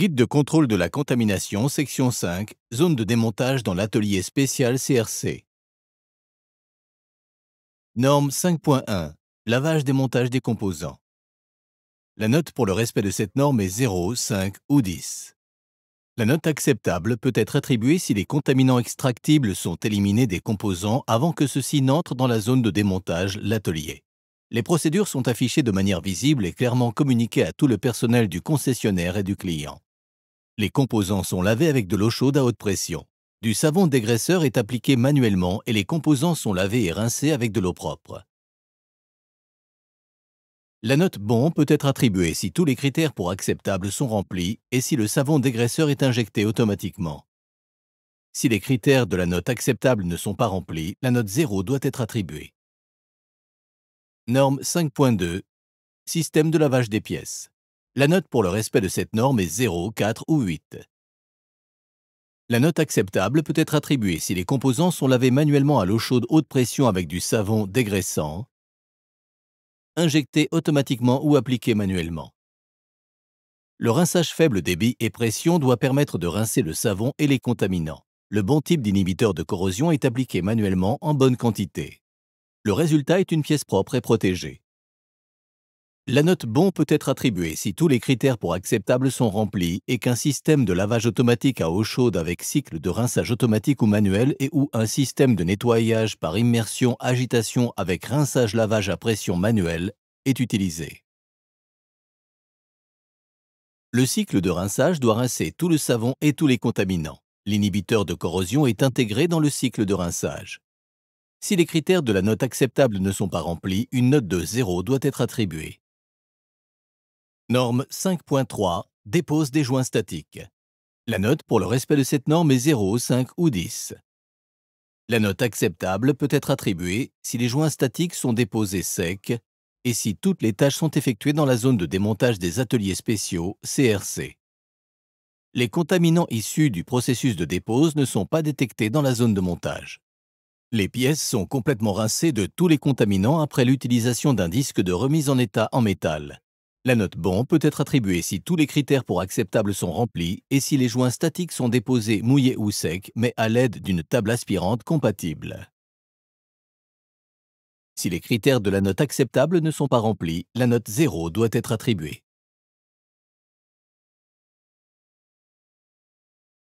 Guide de contrôle de la contamination, section 5, zone de démontage dans l'atelier spécial CRC. Norme 5.1, lavage démontage des composants. La note pour le respect de cette norme est 0, 5 ou 10. La note acceptable peut être attribuée si les contaminants extractibles sont éliminés des composants avant que ceux-ci n'entrent dans la zone de démontage, l'atelier. Les procédures sont affichées de manière visible et clairement communiquées à tout le personnel du concessionnaire et du client. Les composants sont lavés avec de l'eau chaude à haute pression. Du savon dégraisseur est appliqué manuellement et les composants sont lavés et rincés avec de l'eau propre. La note bon peut être attribuée si tous les critères pour acceptable sont remplis et si le savon dégraisseur est injecté automatiquement. Si les critères de la note acceptable ne sont pas remplis, la note 0 doit être attribuée. Norme 5.2, système de lavage des pièces. La note pour le respect de cette norme est 0, 4 ou 8. La note acceptable peut être attribuée si les composants sont lavés manuellement à l'eau chaude haute pression avec du savon dégraissant, injecté automatiquement ou appliqué manuellement. Le rinçage faible débit et pression doit permettre de rincer le savon et les contaminants. Le bon type d'inhibiteur de corrosion est appliqué manuellement en bonne quantité. Le résultat est une pièce propre et protégée. La note bon peut être attribuée si tous les critères pour acceptable sont remplis et qu'un système de lavage automatique à eau chaude avec cycle de rinçage automatique ou manuel et ou un système de nettoyage par immersion agitation avec rinçage-lavage à pression manuelle est utilisé. Le cycle de rinçage doit rincer tout le savon et tous les contaminants. L'inhibiteur de corrosion est intégré dans le cycle de rinçage. Si les critères de la note acceptable ne sont pas remplis, une note de 0 doit être attribuée. Norme 5.3, dépose des joints statiques. La note pour le respect de cette norme est 0, 5 ou 10. La note acceptable peut être attribuée si les joints statiques sont déposés secs et si toutes les tâches sont effectuées dans la zone de démontage des ateliers spéciaux, CRC. Les contaminants issus du processus de dépose ne sont pas détectés dans la zone de montage. Les pièces sont complètement rincées de tous les contaminants après l'utilisation d'un disque de remise en état en métal. La note bon peut être attribuée si tous les critères pour acceptable sont remplis et si les joints statiques sont déposés mouillés ou secs, mais à l'aide d'une table aspirante compatible. Si les critères de la note acceptable ne sont pas remplis, la note 0 doit être attribuée.